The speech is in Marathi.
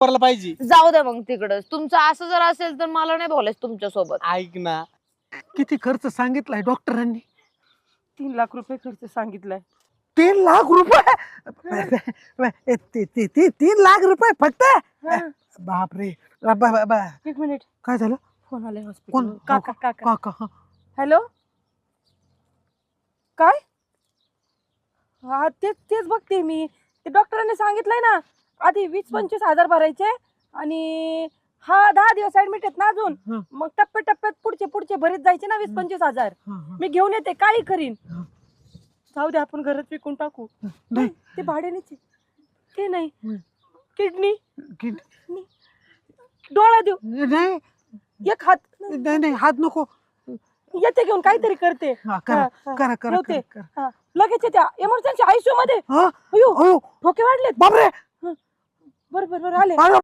वापरला पाहिजे. जाऊ द्या मग तिकडं. तुमचं असं जर असेल तर मला नाही बोलायचं तुमच्या सोबत. ऐक ना, किती खर्च सांगितलाय डॉक्टरांनी? 3 लाख रुपये खर्च सांगितलाय. 3 लाख रुपये? 3 लाख रुपये फक्त? बापरे. एक मिनिट, काय झालं? फोन आलाय कोण? हॉस्पिटल. काका काका. काका. हॅलो, काय? हा तेच बघते मी. ते डॉक्टरांनी सांगितलंय ना, आधी 20-25 हजार भरायचे आणि 10 दिवस ऍडमिट आहेत ना अजून. मग टप्प्याटप्प्यात पुढचे भरीत जायचे ना 20-25 हजार. मी घेऊन येते, काही करीन. जाऊ दे, आपण घरात विकून टाकू. नाही. ते भाड्यानेच. ते नाही, किडनी, डोळा देऊ, नाही एक हात. नाही, हात नको. येते घेऊन, काहीतरी करते. करा करा करा ठेवते. करा. लगेच येते इमर्जन्सी ICU मध्ये. हा? अयो, अयो, ठोके वाढलेत. बापरे. बरोबर आले. अरे